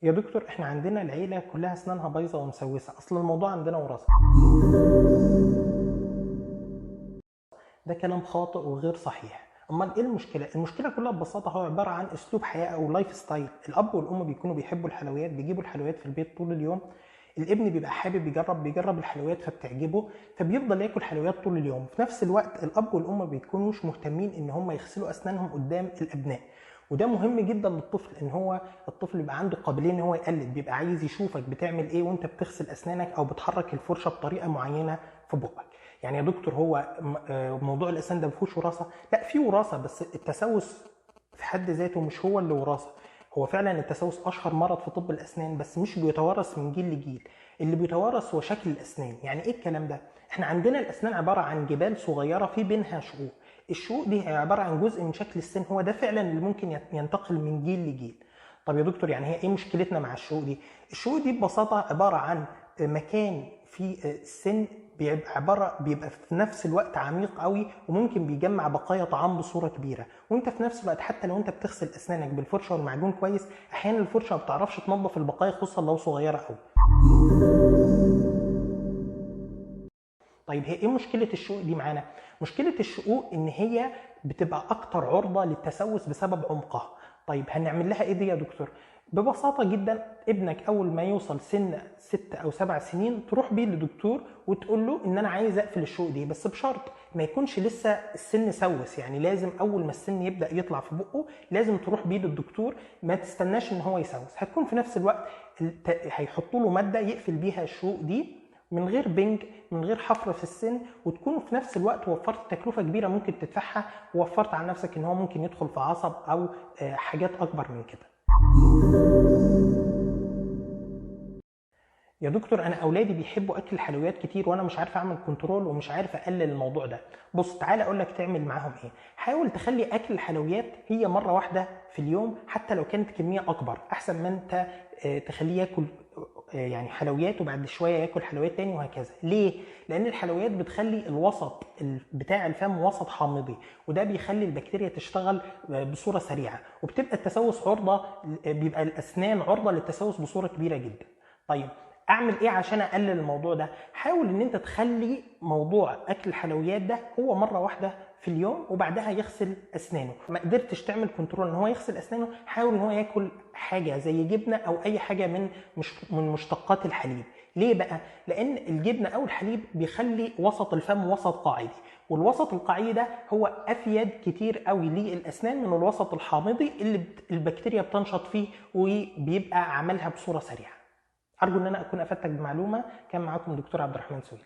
يا دكتور احنا عندنا العيلة كلها اسنانها بايظة ومسوسة، اصل الموضوع عندنا وراثة. ده كلام خاطئ وغير صحيح. امال ايه المشكلة؟ المشكلة كلها ببساطة هو عبارة عن اسلوب حياة او لايف ستايل. الاب والام بيكونوا بيحبوا الحلويات، بيجيبوا الحلويات في البيت طول اليوم. الابن بيبقى حابب بيجرب الحلويات فبتعجبه، فبيفضل ياكل حلويات طول اليوم. في نفس الوقت الاب والام ما بيكونوش مهتمين ان هم يغسلوا اسنانهم قدام الابناء، وده مهم جدا للطفل، ان هو الطفل يبقى عنده قابليه ان هو يقلد، بيبقى عايز يشوفك بتعمل ايه وانت بتغسل اسنانك او بتحرك الفرشه بطريقه معينه في بقك. يعني يا دكتور هو موضوع الاسنان ده ما فيهوش وراثه؟ لا، في وراثه، بس التسوس في حد ذاته مش هو اللي وراثه. هو فعلا التسوس اشهر مرض في طب الاسنان، بس مش بيتوارث من جيل لجيل. اللي بيتوارث هو شكل الاسنان. يعني ايه الكلام ده؟ احنا عندنا الاسنان عباره عن جبال صغيره في بينها شقوق. الشقوق دي هي عباره عن جزء من شكل السن، هو ده فعلا اللي ممكن ينتقل من جيل لجيل. طب يا دكتور يعني هي ايه مشكلتنا مع الشقوق دي؟ الشقوق دي ببساطه عباره عن مكان في السن بيبقى في نفس الوقت عميق قوي، وممكن بيجمع بقايا طعام بصوره كبيره. وانت في نفس الوقت حتى لو انت بتغسل اسنانك بالفرشه والمعجون كويس، احيانا الفرشه ما بتعرفش تنظف البقايا خصوصا لو صغيره قوي. طيب هي ايه مشكله الشقوق دي معانا؟ مشكله الشقوق ان هي بتبقى اكتر عرضه للتسوس بسبب عمقها. طيب هنعمل لها ايه دي يا دكتور؟ ببساطه جدا، ابنك اول ما يوصل سن 6 أو 7 سنين تروح بيه لدكتور وتقول له ان انا عايز اقفل الشقوق دي، بس بشرط ما يكونش لسه السن سوس. يعني لازم اول ما السن يبدا يطلع في بقه لازم تروح بيه للدكتور، ما تستناش ان هو يسوس. هتكون في نفس الوقت هيحطوا له ماده يقفل بيها الشقوق دي من غير بنج، من غير حفر في السن، وتكون في نفس الوقت وفرت تكلفه كبيره ممكن تدفعها، ووفرت على نفسك ان هو ممكن يدخل في عصب او حاجات اكبر من كده. يا دكتور انا اولادي بيحبوا اكل الحلويات كتير وانا مش عارف اعمل كنترول ومش عارف اقلل الموضوع ده. بص تعالى اقول لك تعمل معاهم ايه. حاول تخلي اكل الحلويات هي مره واحده في اليوم، حتى لو كانت كميه اكبر، احسن ما انت تخليه ياكل يعني حلويات وبعد شويه ياكل حلويات تاني وهكذا. ليه؟ لان الحلويات بتخلي الوسط بتاع الفم وسط حامضي، وده بيخلي البكتيريا تشتغل بصوره سريعه، وبتبقى التسوس عرضه، بيبقى الاسنان عرضه للتسوس بصوره كبيره جدا. طيب اعمل ايه عشان اقلل الموضوع ده؟ حاول ان انت تخلي موضوع اكل الحلويات ده هو مره واحده في اليوم، وبعدها يغسل اسنانه. ما قدرتش تعمل كنترول ان هو يغسل اسنانه، حاول ان هو ياكل حاجه زي جبنه او اي حاجه من مشتقات الحليب. ليه بقى؟ لان الجبنه او الحليب بيخلي وسط الفم وسط قاعدي، والوسط القاعدي ده هو افيد كتير قوي للاسنان من الوسط الحامضي اللي البكتيريا بتنشط فيه وبيبقى عملها بصوره سريعه. ارجو ان انا اكون افدتك بمعلومه. كان معاكم دكتور عبد الرحمن سويلة.